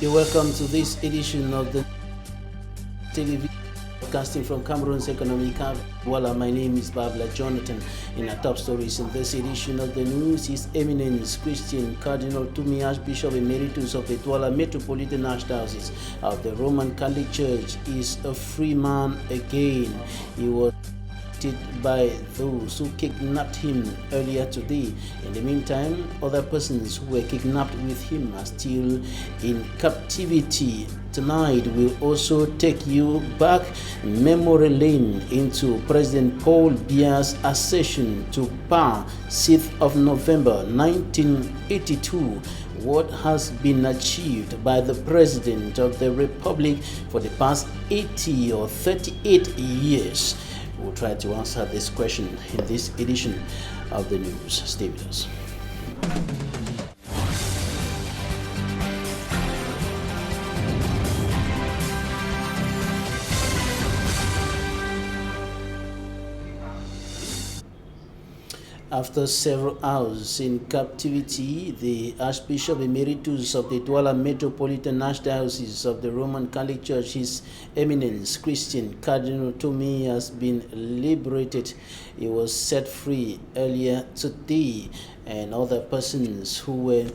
You're welcome to this edition of the television broadcasting from Cameroon's economic capital. My name is Babla Jonathan. In our top stories in this edition of the news, His Eminence Christian Cardinal Tumi, Archbishop Emeritus of the Douala Metropolitan Archdiocese of the Roman Catholic Church, is a free man again. He was by those who kidnapped him earlier today. In the meantime, other persons who were kidnapped with him are still in captivity. Tonight, we'll also take you back memory lane into President Paul Biya's accession to power 6th of November 1982. What has been achieved by the President of the Republic for the past 80 or 38 years? We'll try to answer this question in this edition of the news. Stay with us. After several hours in captivity, the Archbishop Emeritus of the Douala Metropolitan Archdiocese of the Roman Catholic Church, His Eminence Christian Cardinal Tumi, has been liberated. He was set free earlier today, and other persons who were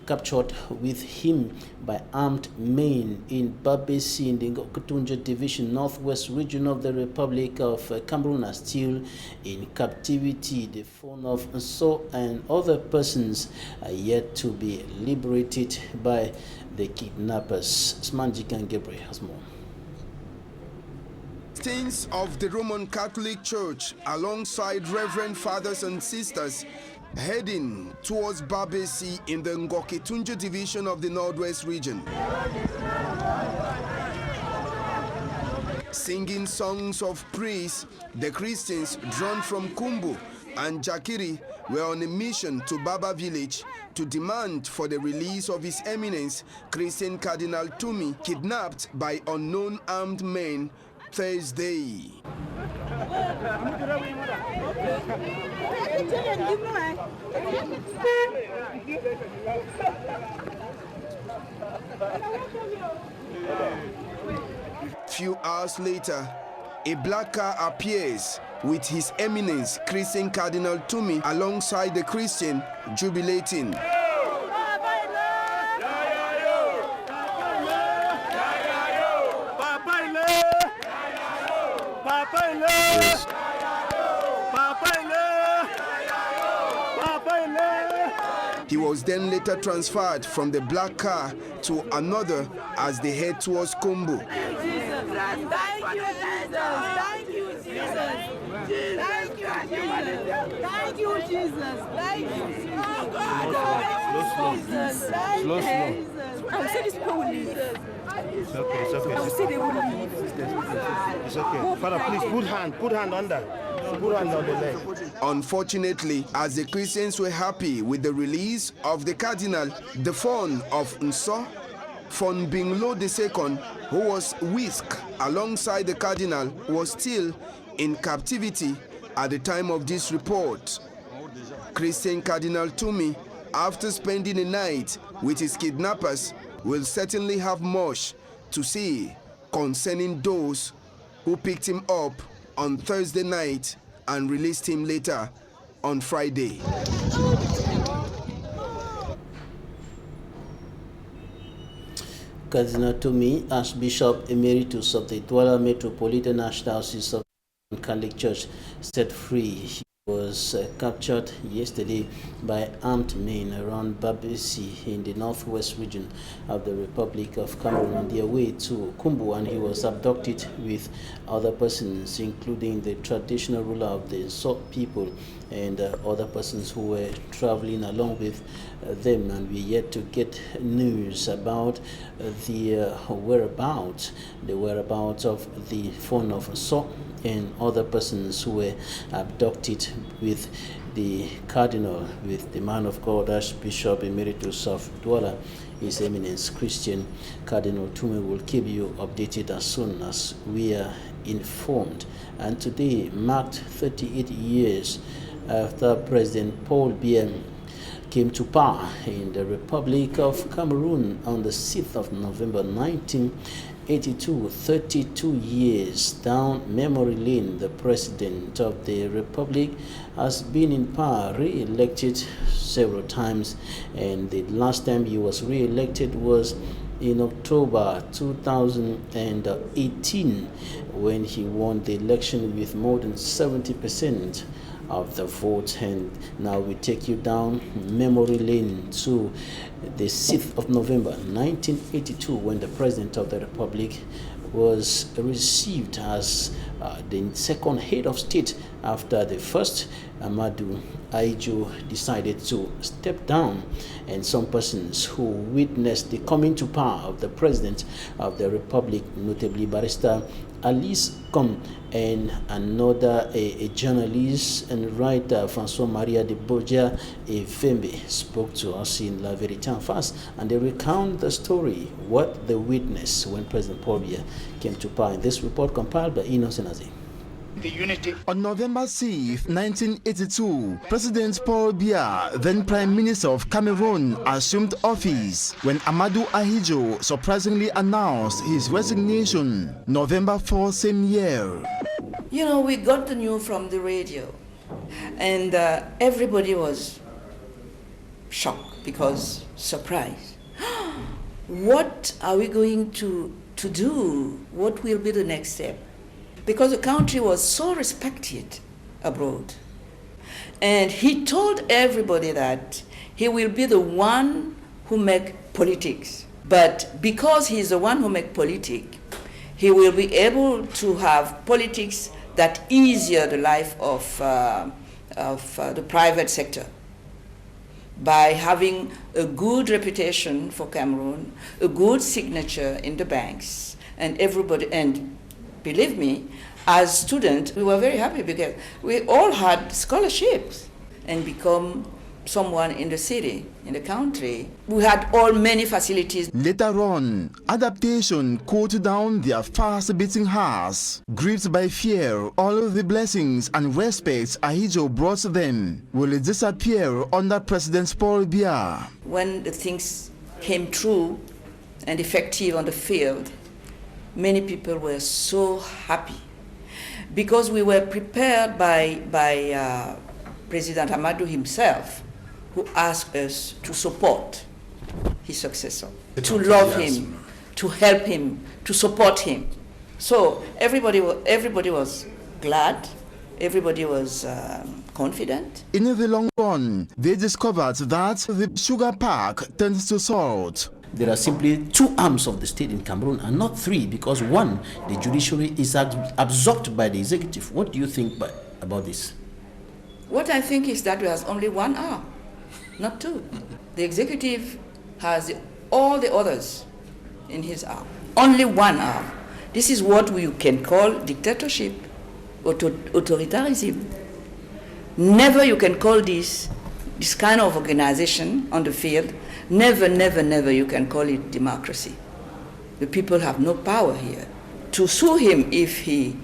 captured with him by armed men in Babesi in the Ngokutunja Division, Northwest region of the Republic of Cameroon, are still in captivity. The phone of So and other persons are yet to be liberated by the kidnappers. Smanjikan Gabriel has more. Saints of the Roman Catholic Church, alongside Reverend Fathers and Sisters, heading towards Babesi in the Ngoketunja Division of the Northwest region. Singing songs of praise, the Christians drawn from Kumbu and Jakiri were on a mission to Baba village to demand for the release of His Eminence Christian Cardinal Tumi, kidnapped by unknown armed men Thursday. Few hours later, a black car appears with His Eminence Christian Cardinal Tumi alongside the Christian jubilating. He was then later transferred from the black car to another as they head towards Kumbu. Thank you, Jesus. Thank you, Jesus. Thank you, Jesus. Thank you, Jesus. Thank you. Oh, God. Jesus. Thank you, Jesus. I will say this people will leave. It's okay, it's okay. I will say they will leave. It's okay. Father, please put hand under. Put hand on the leg. Unfortunately, as the Christians were happy with the release of the Cardinal, the phone of Nso Fon Binglo II, who was whisked alongside the Cardinal, was still in captivity at the time of this report. Christian Cardinal Tumi, after spending a night with his kidnappers, will certainly have much to say concerning those who picked him up on Thursday night and released him later on Friday. Cardinal Tumi, Archbishop Emeritus of the Douala Metropolitan Archdiocese of the Catholic Church, set free. He was captured yesterday by armed men around Babesi in the northwest region of the Republic of Cameroon on their way to Kumbu, and he was abducted with other persons, including the traditional ruler of the Sok people and other persons who were traveling along with them, and we yet to get news about the whereabouts of the phone of Sok and other persons who were abducted with the Cardinal, with the man of God, Archbishop Emeritus of Douala, His Eminence Christian Cardinal Tumi. Will keep you updated as soon as we are informed. And today marked 38 years after President Paul Biya came to power in the Republic of Cameroon on the 6th of November 1982, 32 years down memory lane. The president of the Republic has been in power, re-elected several times, and the last time he was re-elected was in October 2018 when he won the election with more than 70% of the vote. And now we take you down memory lane to the 6th of November 1982 when the President of the Republic was received as the second head of state after the first, Amadou Ahidjo, decided to step down, and some persons who witnessed the coming to power of the President of the Republic, notably Barrister Alice Com, and another a journalist and writer, Francois Maria de Borgia Efembe, spoke to us in La Vérité en Face, and they recount the story, what they witnessed when President Paul Biya came to power. In this report compiled by Équinoxe Tv. The unity. On November 6, 1982, President Paul Biya, then Prime Minister of Cameroon, assumed office when Amadou Ahidjo surprisingly announced his resignation. November 4 same year. You know, we got the news from the radio, and everybody was shocked because surprised. What are we going to do? What will be the next step? Because the country was so respected abroad. And he told everybody that he will be the one who make politics. But because he's the one who make politics, he will be able to have politics that easier the life of the private sector by having a good reputation for Cameroon, a good signature in the banks, and everybody, and believe me, as students, we were very happy because we all had scholarships and become someone in the city, in the country. We had all many facilities. Later on, adaptation cooled down their fast-beating hearts. Gripped by fear, all of the blessings and respects Ahidjo brought them will disappear under President Paul Biya. When the things came true and effective on the field, many people were so happy because we were prepared by President Amadou himself, who asked us to support his successor, to love him, to help him, to support him. So everybody was glad, everybody was confident. In the long run, they discovered that the sugar pack turns to salt. There are simply two arms of the state in Cameroon and not three, because one, the judiciary, is absorbed by the executive. What do you think about this? What I think is that there's only one arm, not two. The executive has all the others in his arm. Only one arm. This is what we can call dictatorship, authoritarianism. Never you can call this kind of organization on the field. Never, never, never you can call it democracy. The people have no power here to sue him if he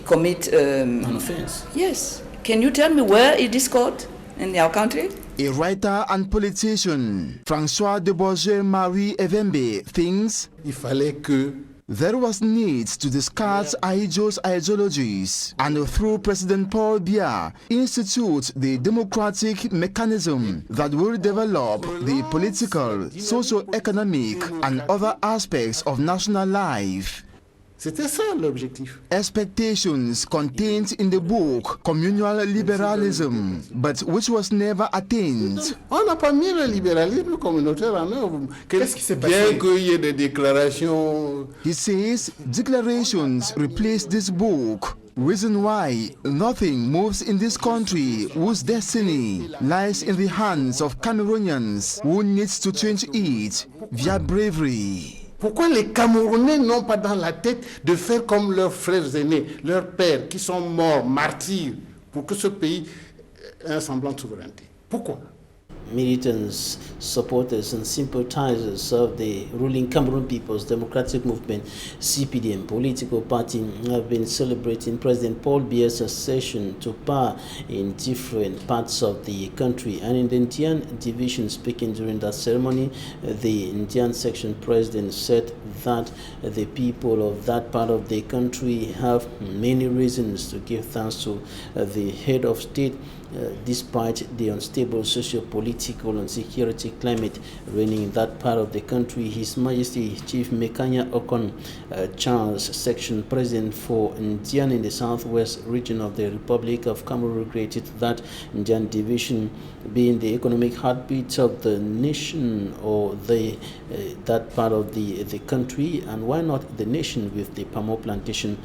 commit an offense. Yes. Can you tell me where is this court in our country? A writer and politician, Francois de Borgia Marie Evembe, thinks il fallait que there was need to discard Ahidjo's ideologies and through President Paul Biya institute the democratic mechanism that will develop the political, socio-economic and other aspects of national life. c'était ça l'objectif. Expectations contained in the book Communal Liberalism, but which was never attained. On n'a pas mis le libéralisme communautaire en œuvre. Qu'est-ce qui s'est passé? Bien qu'il y ait des déclarations. He says declarations replace this book. Reason why nothing moves in this country whose destiny lies in the hands of Cameroonians who needs to change it via bravery. Pourquoi les Camerounais n'ont pas dans la tête de faire comme leurs frères aînés, leurs pères qui sont morts, martyrs, pour que ce pays ait un semblant de souveraineté? Pourquoi? militants, supporters and sympathizers of the ruling Cameroon People's Democratic Movement (CPDM) political party have been celebrating President Paul Biya's accession to power in different parts of the country. And in the Indian division, speaking during that ceremony, the Indian section president said that the people of that part of the country have many reasons to give thanks to the head of state, despite the unstable socio-political and security climate reigning in that part of the country. His Majesty Chief Mekanya Okon Charles, section president for Indian in the southwest region of the Republic of Cameroon, regretted that Indian division, being the economic heartbeat of the nation, or that part of the country, and why not the nation, with the palm oil plantation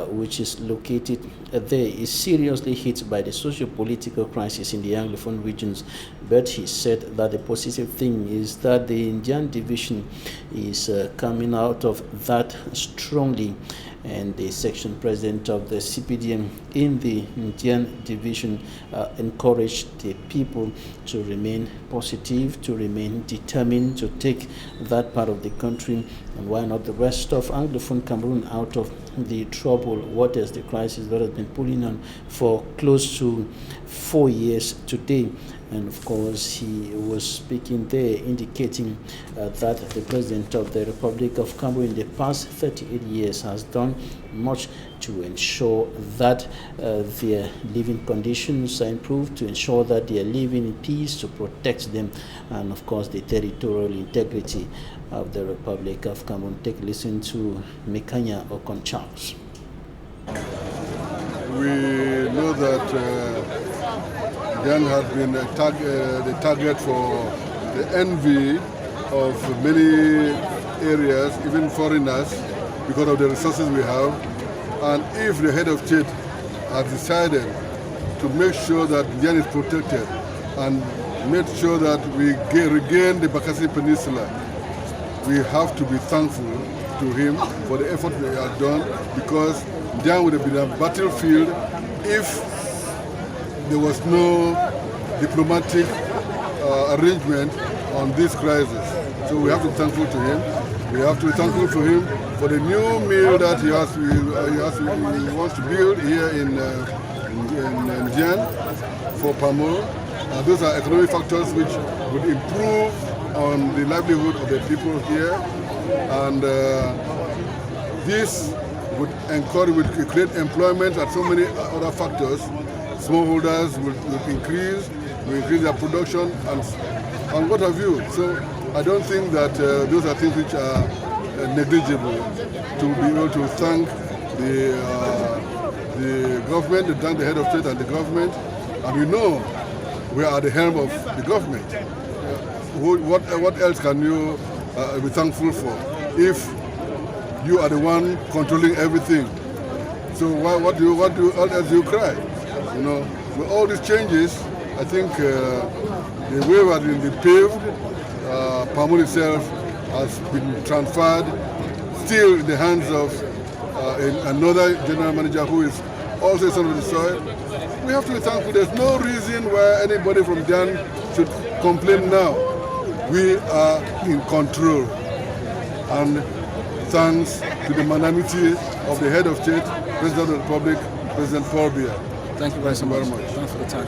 which is located there, is seriously hit by the socio-political crisis in the Anglophone regions. But he said that the positive thing is that the Indian division is coming out of that strongly, and the section president of the CPDM in the Indian division encouraged the people to remain positive, to remain determined to take that part of the country, and why not the rest of Anglophone Cameroon, out of the troubled waters, the crisis that has been pulling on for close to 4 years today. And of course, he was speaking there, indicating that the president of the Republic of Cameroon in the past 38 years has done much to ensure that their living conditions are improved, to ensure that they are living in peace, to protect them, and of course the territorial integrity of the Republic of Cameroon. Take a listen to Mekanya Okon Charles. We know that Ghana has been the target for the envy of many areas, even foreigners, because of the resources we have. And if the head of state has decided to make sure that Ghana is protected and make sure that we regain the Bakassi Peninsula, we have to be thankful to him for the effort he has done, because Ghana would have been a battlefield if there was no diplomatic arrangement on this crisis. So we have to be thankful to him. We have to be thankful to him for the new mill that he wants to build here in Jan for palm oil. Those are economic factors which would improve on the livelihood of the people here, and this would encourage, would create employment and so many other factors. Smallholders will increase their production and what have you. So I don't think that those are things which are negligible. To be able to thank the government, to thank the head of state and the government, and we know we are at the helm of the government. What else can you be thankful for if you are the one controlling everything? So what else do you cry? You know, with all these changes, I think the way has been paved. Palm oil itself has been transferred, still in the hands of another general manager who is also a son of the soil. We have to be thankful. There's no reason why anybody from Jan should complain now. We are in control, and thanks to the magnanimity of the head of state, President of the Republic, President Paul Biya. Thank you very much. Thanks for the time.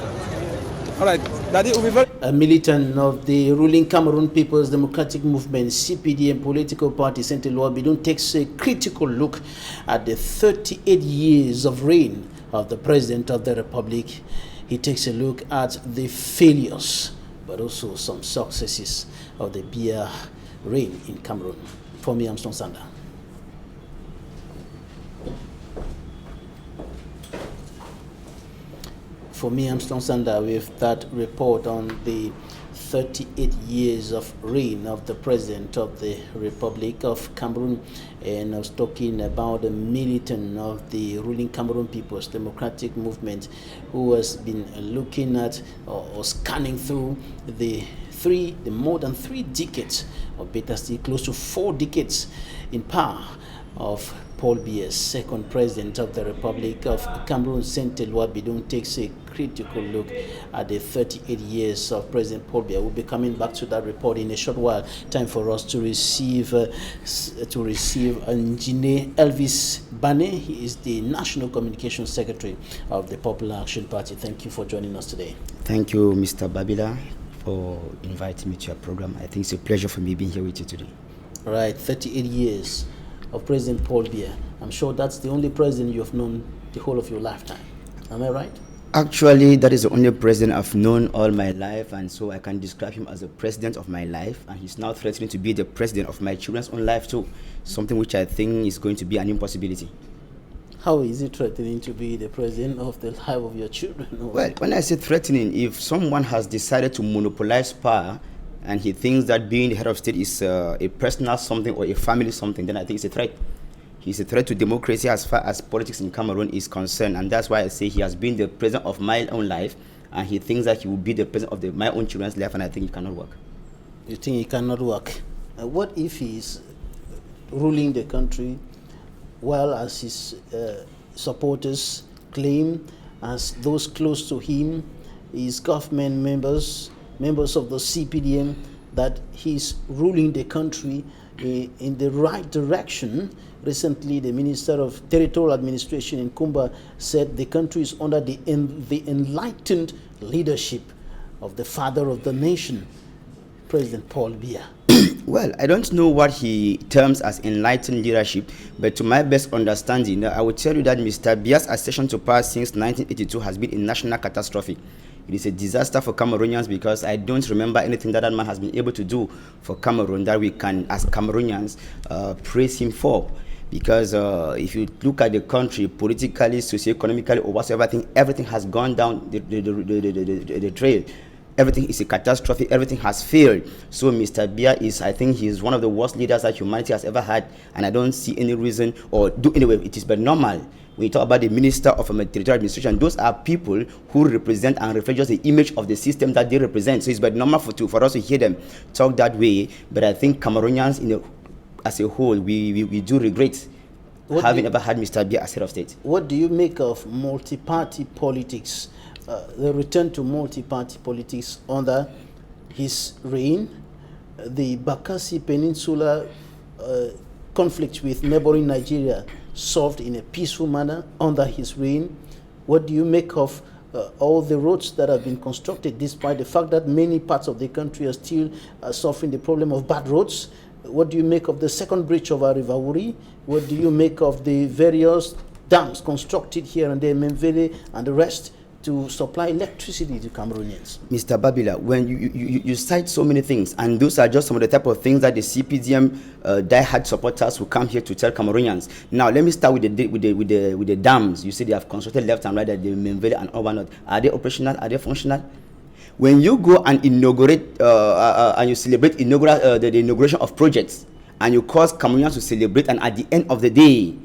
All right, Daddy, will be very... A militant of the ruling Cameroon People's Democratic Movement (CPDM) political party, Saint Eloi Bidon, takes a critical look at the 38 years of reign of the President of the Republic. He takes a look at the failures, but also some successes of the Biya reign in Cameroon. For me, I'm Stone Sander. For me, I'm Stone Sander with that report on the 38 years of reign of the President of the Republic of Cameroon. And I was talking about a militant of the ruling Cameroon People's Democratic Movement who has been looking at or scanning through the more than 3 decades, or better still, close to 4 decades in power of Paul Biya, second president of the Republic of Cameroon, Saint-Eloi Bidon, takes a critical look at the 38 years of President Paul Biya. We'll be coming back to that report in a short while. Time for us to receive Engineer Elvis Bane. He is the National Communications Secretary of the Popular Action Party. Thank you for joining us today. Thank you, Mr. Babila, for inviting me to your program. I think it's a pleasure for me being here with you today. All right, 38 years of President Paul Biya. I'm sure that's the only president you have known the whole of your lifetime. Am I right? Actually, that is the only president I've known all my life, and so I can describe him as the president of my life, and he's now threatening to be the president of my children's own life too, something which I think is going to be an impossibility. How is it threatening to be the president of the life of your children? Well, when I say threatening, if someone has decided to monopolize power and he thinks that being the head of state is a personal something or a family something, then I think it's a threat. He's a threat to democracy as far as politics in Cameroon is concerned, and that's why I say he has been the president of my own life, and he thinks that he will be the president of my own children's life, and I think it cannot work. You think it cannot work? What if he's ruling the country while, as his supporters claim, as those close to him, his government members of the CPDM, that he's ruling the country in the right direction? Recently, the Minister of Territorial Administration in Kumba said the country is under the enlightened leadership of the father of the nation, President Paul Biya. Well, I don't know what he terms as enlightened leadership, but to my best understanding, I will tell you that Mr. Biya's accession to power since 1982 has been a national catastrophe. It is a disaster for Cameroonians because I don't remember anything that man has been able to do for Cameroon that we can, as Cameroonians, praise him for. Because if you look at the country politically, socio-economically, or whatsoever, everything has gone down the trail. Everything is a catastrophe. Everything has failed. So Mr. Biya is, I think, he is one of the worst leaders that humanity has ever had, and I don't see any reason or do anyway. It is but normal. When you talk about the Minister of Territorial Administration, those are people who represent and reflect just the image of the system that they represent. So it's but normal for us to hear them talk that way. But I think Cameroonians as a whole, we do regret having ever had Mr. Biya as head of state. What do you make of multi-party politics, the return to multi-party politics under his reign, the Bakassi Peninsula conflict with neighboring Nigeria solved in a peaceful manner under his reign? What do you make of all the roads that have been constructed, despite the fact that many parts of the country are still suffering the problem of bad roads? What do you make of the second bridge of Arivawuri? What do you make of the various dams constructed here and there, Memvele and the rest, to supply electricity to Cameroonians? Mr. Babila, when you cite so many things, and those are just some of the type of things that the CPDM die-hard supporters will come here to tell Cameroonians. Now, let me start with the dams. You say they have constructed left and right, at the Memvele and Obanot. Are they operational? Are they functional? When you go and inaugurate and you celebrate the inauguration of projects, and you cause Cameroonians to celebrate, and at the end of the day,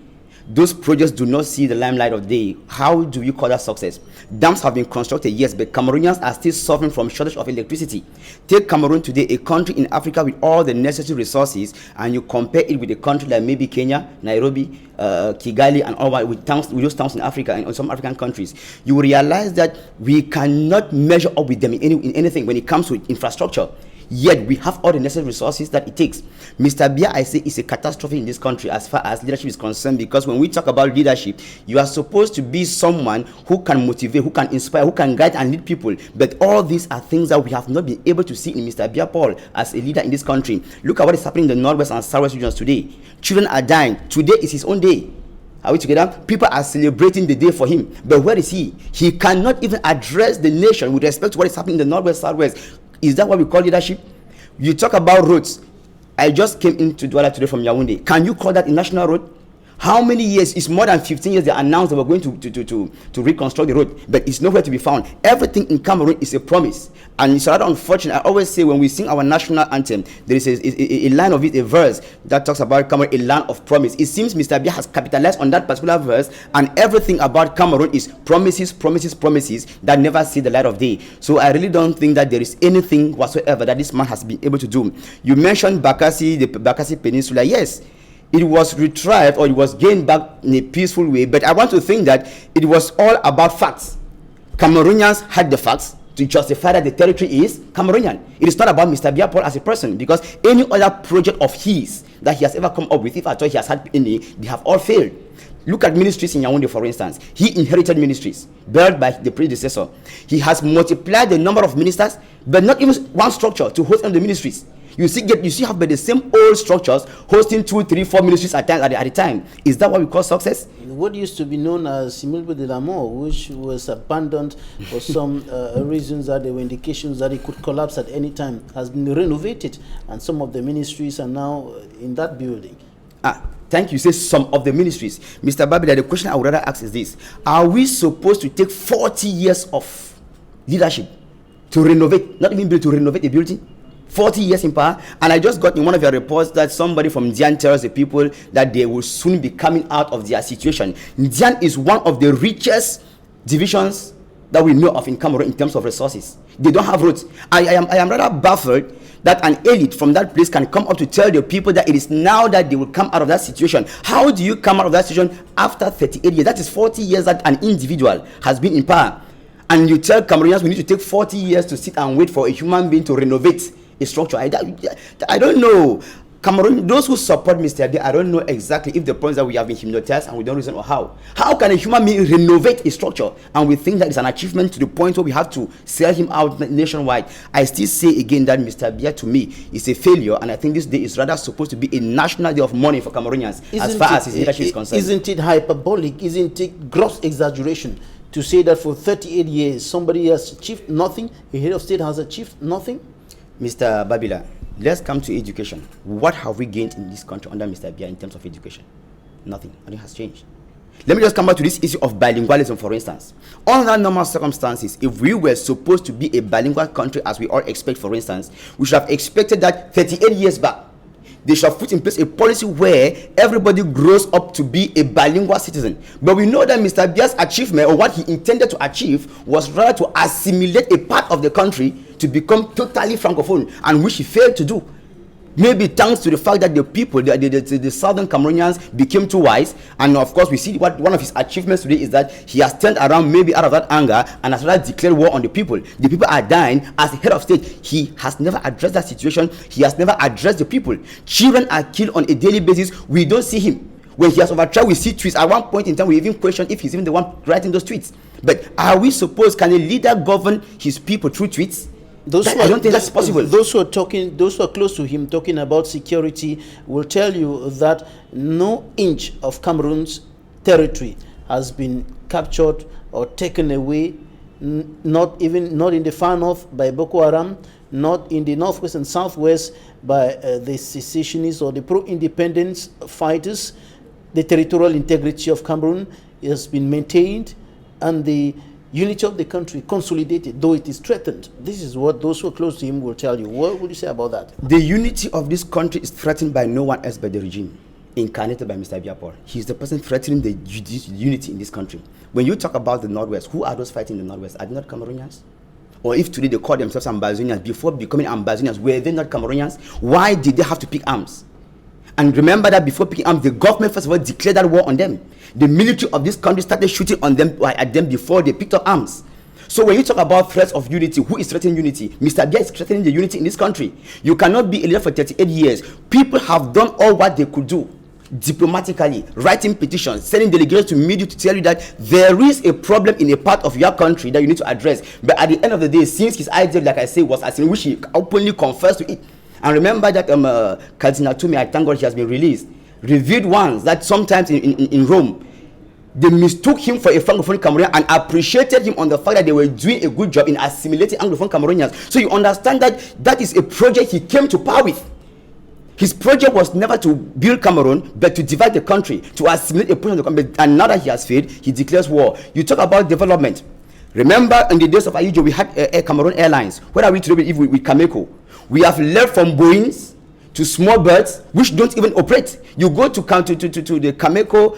those projects do not see the limelight of day, how do you call that success? Dams have been constructed, yes, but Cameroonians are still suffering from shortage of electricity. Take Cameroon today, a country in Africa with all the necessary resources, and you compare it with a country like maybe Kenya, Nairobi, Kigali, and all with those towns in Africa and in some African countries. You will realize that we cannot measure up with them in anything when it comes to infrastructure. Yet we have all the necessary resources that it takes. Mr. Biya, I say, is a catastrophe in this country as far as leadership is concerned, because when we talk about leadership, you are supposed to be someone who can motivate, who can inspire, who can guide and lead people. But all these are things that we have not been able to see in Mr. Biya Paul as a leader in this country. Look at what is happening in the Northwest and Southwest regions today. Children are dying. Today is his own day. Are we together? People are celebrating the day for him. But where is he? He cannot even address the nation with respect to what is happening in the Northwest, Southwest. Is that what we call leadership? You talk about roads. I just came into Douala today from Yaoundé. Can you call that a national road? How many years? It's more than 15 years they announced they were going to reconstruct the road, but it's nowhere to be found. Everything in Cameroon is a promise, and it's rather unfortunate. I always say when we sing our national anthem, there is a line of it, a verse that talks about Cameroon, a land of promise. It seems Mr. Biya has capitalized on that particular verse, and everything about Cameroon is promises, promises, promises that never see the light of day. So I really don't think that there is anything whatsoever that this man has been able to do. You mentioned Bakassi, the Bakassi Peninsula. Yes, it was retrieved or it was gained back in a peaceful way. But I want to think that it was all about facts. Cameroonians had the facts to justify that the territory is Cameroonian. It is not about Mr. Biapol as a person, because any other project of his that he has ever come up with, if at all he has had any, they have all failed. Look at ministries in Yaoundé, for instance. He inherited ministries built by the predecessor. He has multiplied the number of ministers, but not even one structure to host the ministries. You see how by the same old structures hosting 2, 3, 4 ministries at a time. Is that what we call success? What used to be known as Similbe de la Mort, which was abandoned for some reasons that there were indications that it could collapse at any time, has been renovated, and some of the ministries are now in that building. Thank you. Say some of the ministries. Mr. Babila, the question I would rather ask is this: are we supposed to take 40 years of leadership to renovate, not even to renovate a building? 40 years in power. And I just got in one of your reports that somebody from Ndian tells the people that they will soon be coming out of their situation. Ndian is one of the richest divisions that we know of in Cameroon in terms of resources. They don't have roads. I am rather baffled that an elite from that place can come up to tell the people that it is now that they will come out of that situation. How do you come out of that situation after 38 years? That is 40 years that an individual has been in power. And you tell Cameroonians we need to take 40 years to sit and wait for a human being to renovate a structure. I don't know. Cameroon, those who support Mr. Abia, I don't know exactly if the point is that we have been hypnotized and we don't reason or how. How can a human being renovate a structure and we think that it's an achievement to the point where we have to sell him out nationwide? I still say again that Mr. Abia to me is a failure, and I think this day is rather supposed to be a national day of mourning for Cameroonians as far as his leadership is concerned. Isn't it hyperbolic? Isn't it gross exaggeration to say that for 38 years somebody has achieved nothing, a head of state has achieved nothing? Mr. Babila, let's come to education. What have we gained in this country under Mr. Abia in terms of education? Nothing. Nothing has changed. Let me just come back to this issue of bilingualism, for instance. Under normal circumstances, if we were supposed to be a bilingual country as we all expect, for instance, we should have expected that 38 years back, they should have put in place a policy where everybody grows up to be a bilingual citizen. But we know that Mr. Abia's achievement, or what he intended to achieve, was rather to assimilate a part of the country to become totally francophone, and which he failed to do. Maybe thanks to the fact that the people, the southern Cameroonians became too wise. And of course, we see what one of his achievements today is that he has turned around maybe out of that anger and has rather declared war on the people. The people are dying. As the head of state, he has never addressed that situation. He has never addressed the people. Children are killed on a daily basis. We don't see him. When he has overthrown, we see tweets. At one point in time, we even question if he's even the one writing those tweets. But are we supposed, can a leader govern his people through tweets? I don't think that's possible. Those who are close to him talking about security will tell you that no inch of Cameroon's territory has been captured or taken away, not in the far north by Boko Haram, not in the northwest and southwest by the secessionists or the pro-independence fighters. The territorial integrity of Cameroon has been maintained, and the unity of the country consolidated, though it is threatened. This is what those who are close to him will tell you. What would you say about that? The unity of this country is threatened by no one else but the regime, incarnated by Mr. Biapol. He's the person threatening the unity in this country. When you talk about the Northwest, who are those fighting in the Northwest? Are they not Cameroonians? Or if today they call themselves Ambazonians, before becoming Ambazonians, were they not Cameroonians? Why did they have to pick arms? And remember that before picking arms, the government first of all declared that war on them. The military of this country started shooting on them at them before they picked up arms. So when you talk about threats of unity, who is threatening unity? Mr. Abia is threatening the unity in this country. You cannot be a leader for 38 years. People have done all what they could do diplomatically, writing petitions, sending delegations to media to tell you that there is a problem in a part of your country that you need to address. But at the end of the day, since his idea, like I say, was as in which he openly confessed to it. And remember that Cardinal Toumi, I thank God he has been released, revealed once that sometimes in Rome, they mistook him for a Francophone Cameroonian and appreciated him on the fact that they were doing a good job in assimilating Anglophone Cameroonians. So you understand that that is a project he came to power with. His project was never to build Cameroon, but to divide the country, to assimilate a portion of the country. And now that he has failed, he declares war. You talk about development. Remember in the days of Ayijo, we had Cameroon Airlines. Where are we today with Cameco? We have left from Boeings to small birds which don't even operate. You go to the Cameco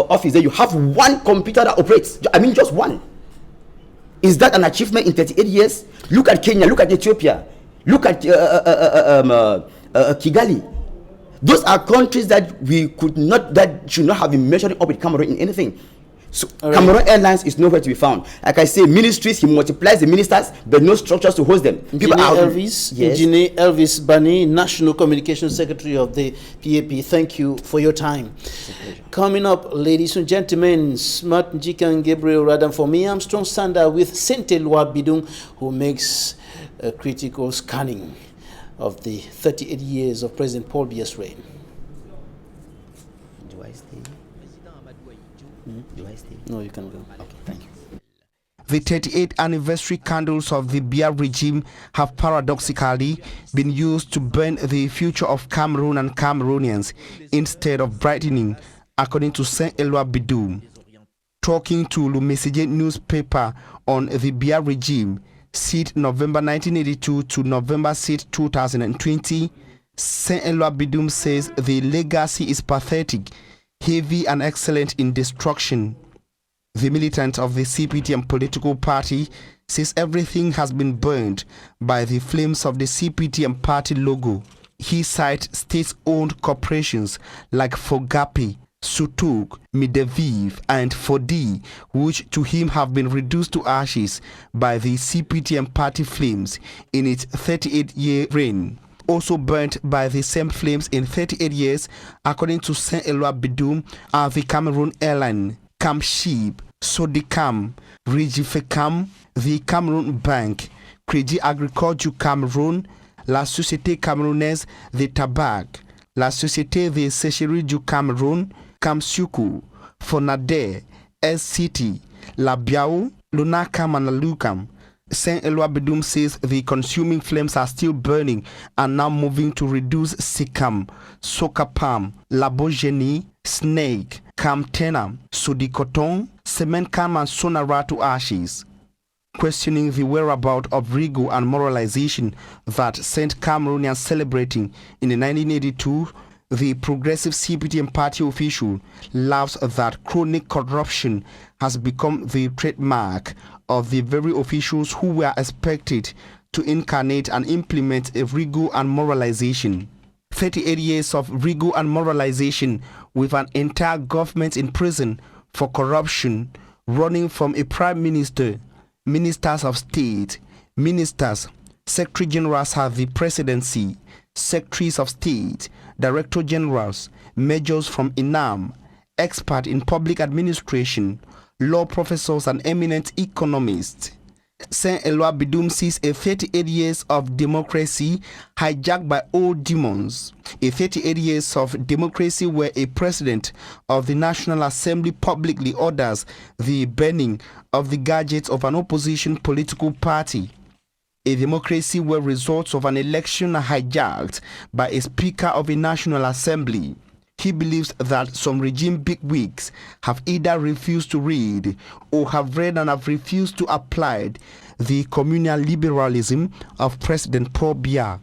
office there, you have one computer that operates. I mean, just one. Is that an achievement in 38 years? Look at Kenya, look at Ethiopia, look at Kigali. Those are countries that should not have been measuring up with Cameroon in anything. So Cameroon Airlines is nowhere to be found. Like I say, ministries, he multiplies the ministers, but no structures to host them. Engineer Elvis Bani, National Communications Secretary of the PAP, thank you for your time. Coming up, ladies and gentlemen, Smart Njikan Gabriel Radam for me, Armstrong Sander with Saint-Éloi Bidung, who makes a critical scanning of the 38 years of President Paul Biya's reign. Do I stay? Do I stay? No, you can go. Okay, thank you. The 38th anniversary candles of the Biya regime have paradoxically been used to burn the future of Cameroon and Cameroonians instead of brightening, according to Saint-Éloi Bidung. Talking to Le Messager newspaper on the Biya regime, seat November 1982 to November seat 2020, Saint-Éloi Bidung says the legacy is pathetic, heavy and excellent in destruction. The militant of the CPTM political party says everything has been burned by the flames of the CPTM party logo. He cites state-owned corporations like Fogapi, Sutuk, Mideviv and Fodi, which to him have been reduced to ashes by the CPTM party flames in its 38-year reign. Also burnt by the same flames in 38 years, according to Saint-Éloi Bidung, are the Cameroon Airline, Camship, Sodicam, Regifecam, the Cameroon Bank, Crédit Agricole Cameroun, la Société Camerounaise de Tabac, la Société de Sécherie du Cameroun, Camsuku, Fonade, SCT, La Biao, Lunacam and Lucam. Saint-Éloi Bidung says the consuming flames are still burning and now moving to reduce Sikam, Sokapam, Labogeni, Snake, Camtena, Sudikoton, Semencam and Sonara to ashes. Questioning the whereabouts of rigor and moralization that sent Cameroonians celebrating in the 1982, the progressive CPTM party official laughs that chronic corruption has become the trademark of the very officials who were expected to incarnate and implement a rigor and moralization. 38 years of rigor and moralization with an entire government in prison for corruption, running from a prime minister, ministers of state, ministers, secretary generals have the presidency, secretaries of state, director generals, majors from INAM, expert in public administration, law professors and eminent economists. Saint-Éloi Bidung sees a 38 years of democracy hijacked by old demons. A 38 years of democracy where a president of the National Assembly publicly orders the burning of the gadgets of an opposition political party. A democracy where results of an election are hijacked by a speaker of a National Assembly. He believes that some regime bigwigs have either refused to read or have read and have refused to apply the communal liberalism of President Paul Biya.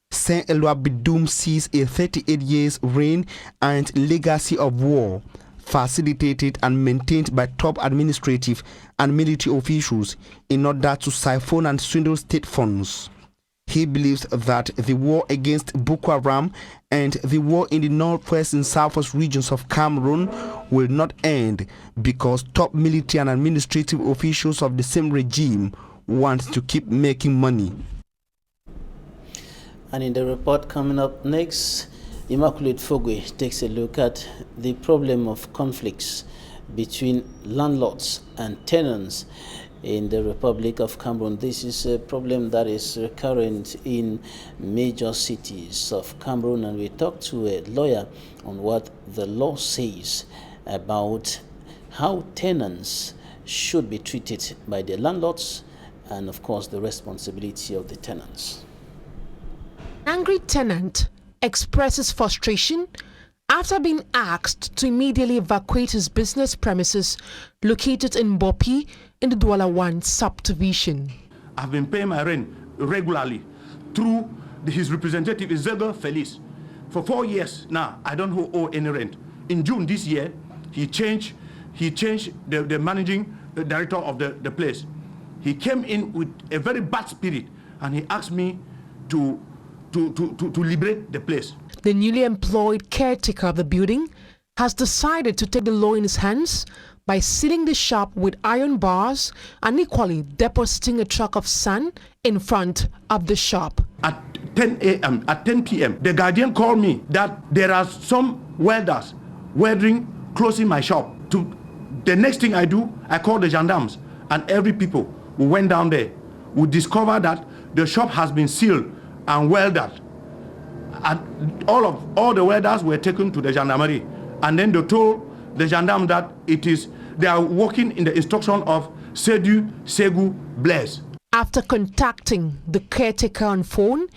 Saint-Éloi Bidung sees a 38 years reign and legacy of war, facilitated and maintained by top administrative and military officials in order to siphon and swindle state funds. He believes that the war against Boko Haram and the war in the northwest and southwest regions of Cameroon will not end because top military and administrative officials of the same regime want to keep making money. And in the report coming up next, Immaculate Fogwe takes a look at the problem of conflicts between landlords and tenants in the Republic of Cameroon. This is a problem that is recurrent in major cities of Cameroon, and we talked to a lawyer on what the law says about how tenants should be treated by the landlords and, of course, the responsibility of the tenants. Angry tenant expresses frustration after being asked to immediately evacuate his business premises located in Bopi in the Douala 1 subdivision. I've been paying my rent regularly through his representative, Isabel Felice. For 4 years now, I don't owe any rent. In June this year, he changed the managing director of the place. He came in with a very bad spirit and he asked me to to liberate the place. The newly employed caretaker of the building has decided to take the law in his hands by sealing the shop with iron bars and equally depositing a truck of sand in front of the shop. At 10 a.m., at 10 p.m., the Guardian called me that there are some welders welding closing my shop. The next thing I do, I call the gendarmes, and every people who went down there would discover that the shop has been sealed and welded. And all the welders were taken to the gendarmerie, and then they told the gendarme that they are working in the instruction of Sedu Segu Blaise. After contacting the caretaker on phone,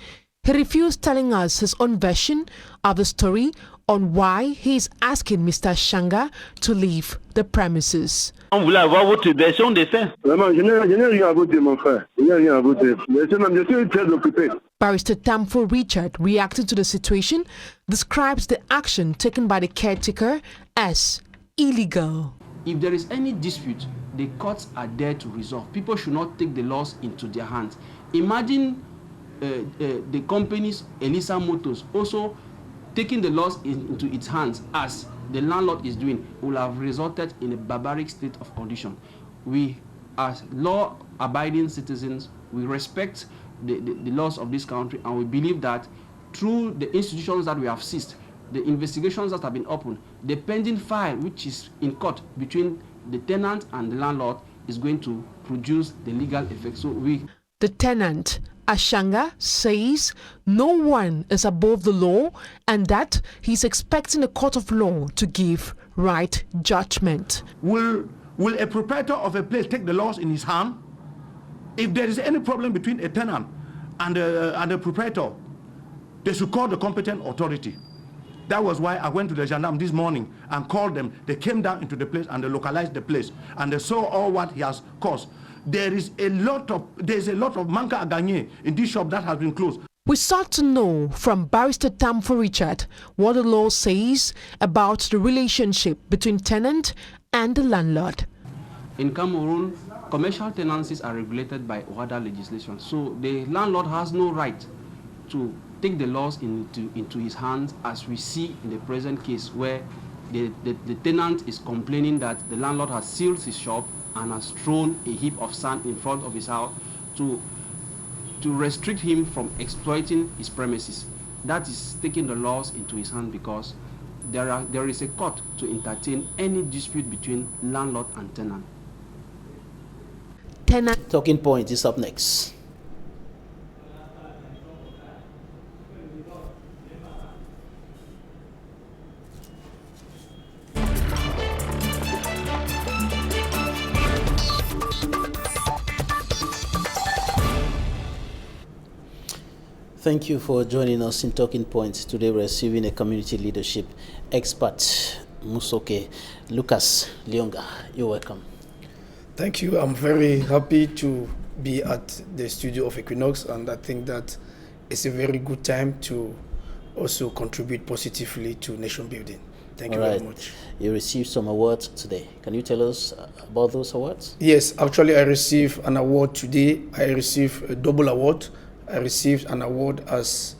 he refused telling us his own version of the story on why he is asking Mr. Shanga to leave the premises. On voulait avoir votre version des faits. Vraiment, je n'ai rien à voter, mon frère. Je n'ai rien à voter. Je suis très occupé. Barrister Tamfo Richard, reacting to the situation, describes the action taken by the caretaker as illegal. If there is any dispute, the courts are there to resolve. People should not take the laws into their hands. Imagine the companies, Elisa Motors, also taking the laws into its hands as the landlord is doing, will have resulted in a barbaric state of condition. We, as law-abiding citizens, we respect the laws of this country, and we believe that through the institutions that we have seized, the investigations that have been opened, the pending file which is in court between the tenant and the landlord is going to produce the legal effect. So the tenant, Ashanga, says no one is above the law and that he's expecting a court of law to give right judgment. Will a proprietor of a place take the laws in his hand? If there is any problem between a tenant and a proprietor, they should call the competent authority. That was why I went to the gendarme this morning and called them. They came down into the place and they localized the place and they saw all what he has caused. There's a lot of manka aganye in this shop that has been closed. We sought to know from Barrister Tamfo Richard what the law says about the relationship between tenant and the landlord. in Cameroon, commercial tenancies are regulated by OHADA legislation. So the landlord has no right to take the laws into his hands, as we see in the present case where the tenant is complaining that the landlord has sealed his shop and has thrown a heap of sand in front of his house to restrict him from exploiting his premises. That is taking the laws into his hand, because there is a court to entertain any dispute between landlord and tenant. Talking Point is up next. Thank you for joining us in Talking Points. Today we're receiving a community leadership expert, Musoke Lucas Lionga. You're welcome. Thank you. I'm very happy to be at the studio of Equinoxe, and I think that it's a very good time to also contribute positively to nation building. Thank you very much. You received some awards today. Can you tell us about those awards? Yes, actually I received an award today. I received a double award. I received an award as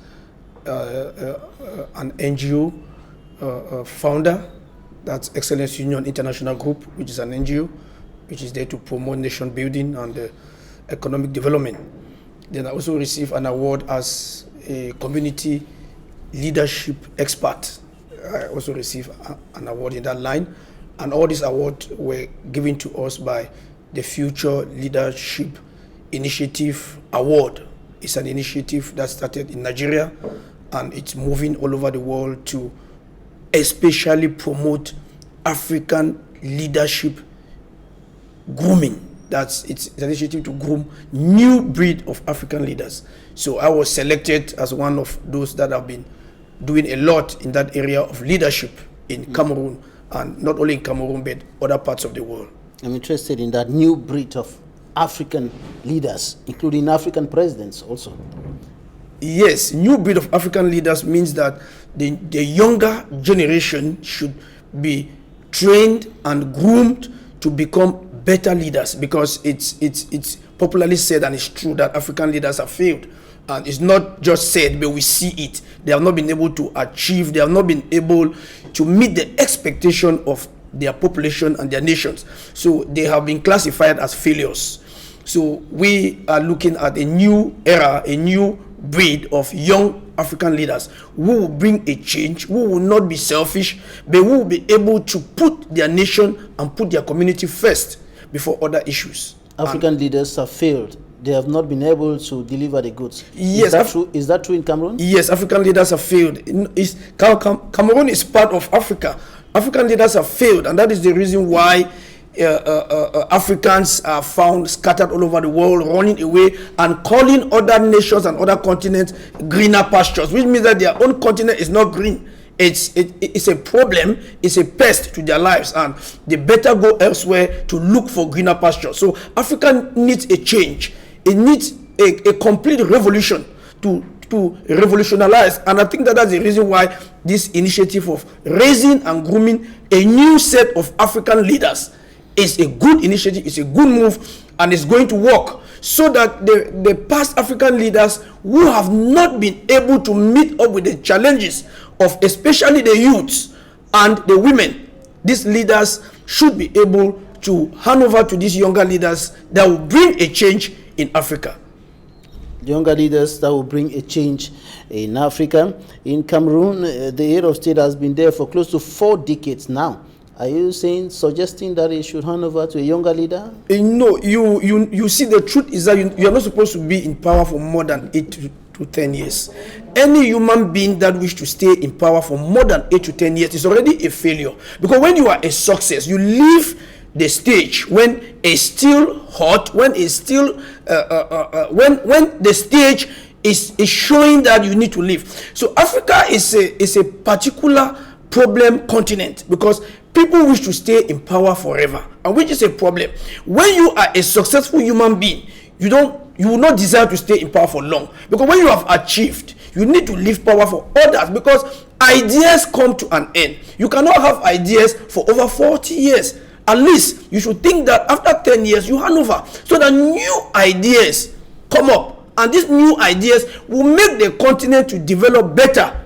an NGO founder. That's Excellence Union International Group, which is an NGO, which is there to promote nation building and economic development. Then I also received an award as a community leadership expert. I also received an award in that line. And all these awards were given to us by the Future Leadership Initiative Award. It's an initiative that started in Nigeria, and it's moving all over the world to especially promote African leadership grooming. It's an initiative to groom new breed of African leaders. So I was selected as one of those that have been doing a lot in that area of leadership in Cameroon, and not only in Cameroon, but other parts of the world. I'm interested in that new breed of African leaders, including African presidents also. Yes, new breed of African leaders means that the younger generation should be trained and groomed to become better leaders, because it's popularly said, and it's true, that African leaders have failed. And it's not just said, but we see it. They have not been able to achieve, they have not been able to meet the expectation of their population and their nations. So they have been classified as failures. So we are looking at a new era, a new breed of young African leaders who will bring a change, who will not be selfish, but who will be able to put their nation and put their community first before other issues. African leaders have failed. They have not been able to deliver the goods. Yes, is that true? Is that true in Cameroon? Yes, African leaders have failed. Cameroon is part of Africa. African leaders have failed, and that is the reason why Africans are found scattered all over the world, running away and calling other nations and other continents greener pastures, which means that their own continent is not green. It's a problem, it's a pest to their lives, and they better go elsewhere to look for greener pastures. So Africa needs a change. It needs a complete revolution to revolutionize, and I think that that's the reason why this initiative of raising and grooming a new set of African leaders is a good initiative, it's a good move, and it's going to work, so that the past African leaders who have not been able to meet up with the challenges of especially the youths and the women, these leaders should be able to hand over to these younger leaders that will bring a change in Africa. Younger leaders that will bring a change in Africa. In Cameroon, the head of state has been there for close to 4 decades now. Are you suggesting that he should hand over to a younger leader? No, you see, the truth is that you are not supposed to be in power for more than 8 to 10 years. Any human being that wishes to stay in power for more than 8 to 10 years is already a failure. Because when you are a success, you leave the stage when it's still hot, when it's still when the stage is showing that you need to leave. So Africa is a particular problem continent, because people wish to stay in power forever, and which is a problem. When you are a successful human being, you will not desire to stay in power for long, because when you have achieved, you need to leave power for others, because ideas come to an end. You cannot have ideas for over 40 years. At least you should think that after 10 years you hand over, so that new ideas come up, and these new ideas will make the continent to develop better.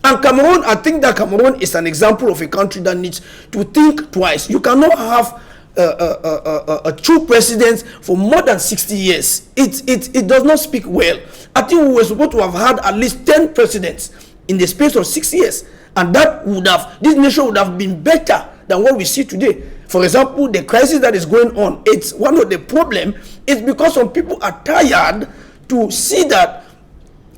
And Cameroon, I think that Cameroon is an example of a country that needs to think twice. You cannot have a true president for more than 60 years. It does not speak well. I think we were supposed to have had at least 10 presidents in the space of 6 years, and this nation would have been better than what we see today. For example, the crisis that is going on, it's one of the problems. It's because some people are tired to see that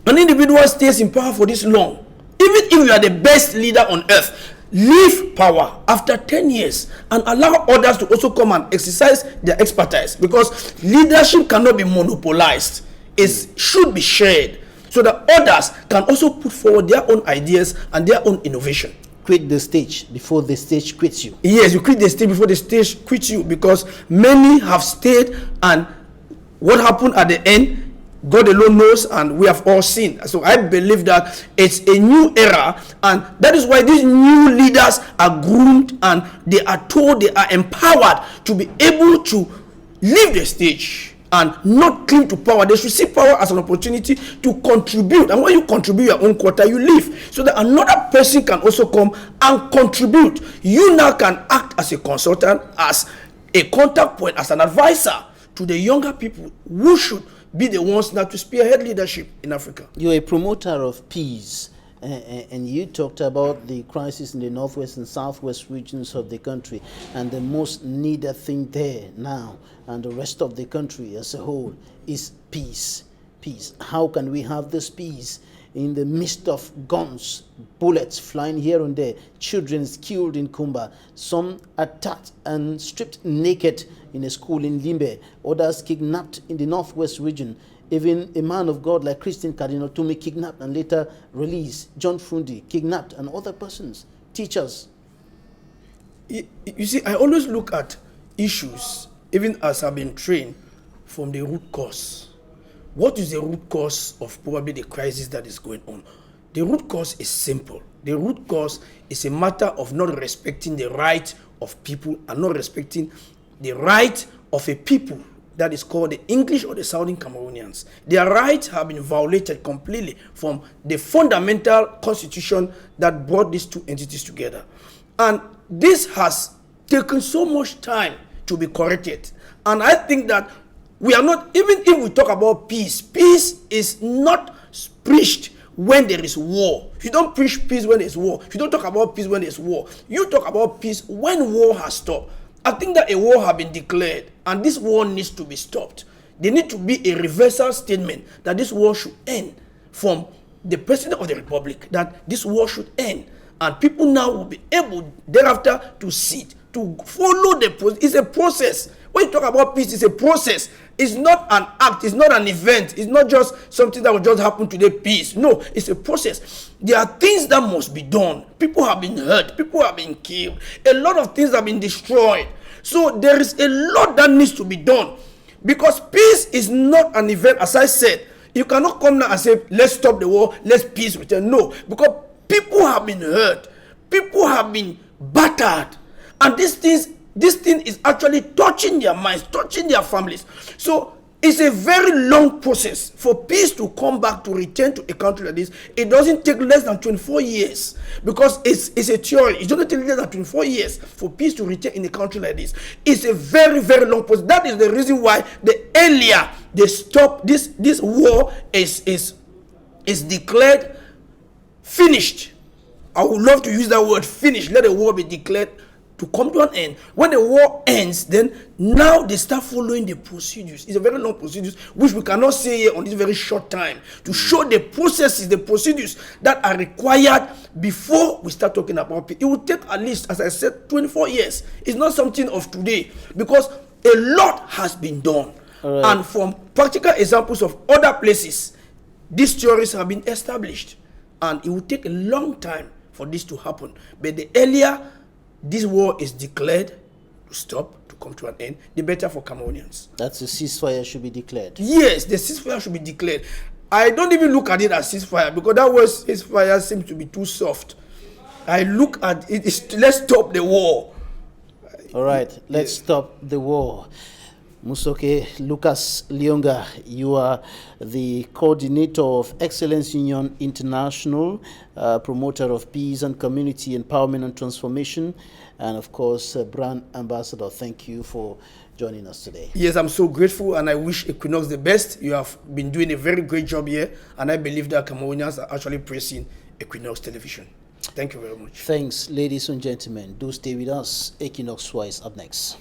an individual stays in power for this long. Even if you are the best leader on earth, leave power after 10 years and allow others to also come and exercise their expertise, because leadership cannot be monopolized. It should be shared, so that others can also put forward their own ideas and their own innovation. Quit the stage before the stage quits you. Yes, you quit the stage before the stage quits you, because many have stayed, and what happened at the end, God alone knows, and we have all seen. So I believe that it's a new era, and that is why these new leaders are groomed, and they are told, they are empowered to be able to leave the stage and not cling to power. They should see power as an opportunity to contribute, and when you contribute your own quota, you leave, so that another person can also come and contribute. You now can act as a consultant, as a contact point, as an advisor to the younger people who should be the ones now to spearhead leadership in Africa. You're a promoter of peace, and you talked about the crisis in the northwest and southwest regions of the country, and the most needed thing there now and the rest of the country as a whole is peace. Peace. How can we have this peace in the midst of guns, bullets flying here and there, children killed in Kumba, some attacked and stripped naked in a school in Limbe, others kidnapped in the northwest region, even a man of God like Christian Cardinal Tumi kidnapped and later released, John Fundi kidnapped, and other persons, teachers. You see, I always look at issues, even as I've been trained, from the root cause. What is the root cause of probably the crisis that is going on? The root cause is simple. The root cause is a matter of not respecting the right of people and not respecting the right of a people that is called the English or the Southern Cameroonians. Their rights have been violated completely from the fundamental constitution that brought these two entities together. And this has taken so much time to be corrected. And I think that we are not, even if we talk about peace, peace is not preached when there is war. You don't preach peace when there's war. You don't talk about peace when there's war. You talk about peace when war has stopped. I think that a war has been declared and this war needs to be stopped. There needs to be a reversal statement that this war should end from the President of the Republic, that this war should end. And people now will be able thereafter to sit, to follow the process. It's a process. When you talk about peace, it's a process. It's not an act. It's not an event. It's not just something that will just happen today, peace. No, it's a process. There are things that must be done. People have been hurt. People have been killed. A lot of things have been destroyed. So there is a lot that needs to be done. Because peace is not an event, as I said. You cannot come now and say, let's stop the war, let's peace return. No, because people have been hurt. People have been battered. And this thing is actually touching their minds, touching their families. So it's a very long process for peace to come back, to return to a country like this. It doesn't take less than 24 years because it's a theory. It doesn't take less than 24 years for peace to return in a country like this. It's a very, very long process. That is the reason why the earlier they stop this war is declared finished. I would love to use that word, finished. Let the war be declared to come to an end. When the war ends, then now they start following the procedures. It's a very long procedure, which we cannot say here on this very short time, to show the processes, the procedures that are required before we start talking about peace. It will take at least, as I said, 24 years. It's not something of today, because a lot has been done. Right. And from practical examples of other places, these theories have been established. And it will take a long time for this to happen. But the earlier this war is declared to stop, to come to an end, the better for Cameroonians. That's a ceasefire should be declared. Yes, the ceasefire should be declared. I don't even look at it as ceasefire, because that word ceasefire seems to be too soft. I look at it as let's stop the war. All right, let's stop the war. Musoke Lucas Lyonga, you are the coordinator of Excellence Union International, promoter of peace and community empowerment and transformation, and of course, brand ambassador. Thank you for joining us today. Yes, I'm so grateful, and I wish Equinoxe the best. You have been doing a very great job here, and I believe that Cameroonians are actually praising Equinoxe Television. Thank you very much. Thanks, ladies and gentlemen. Do stay with us. Equinoxe is up next.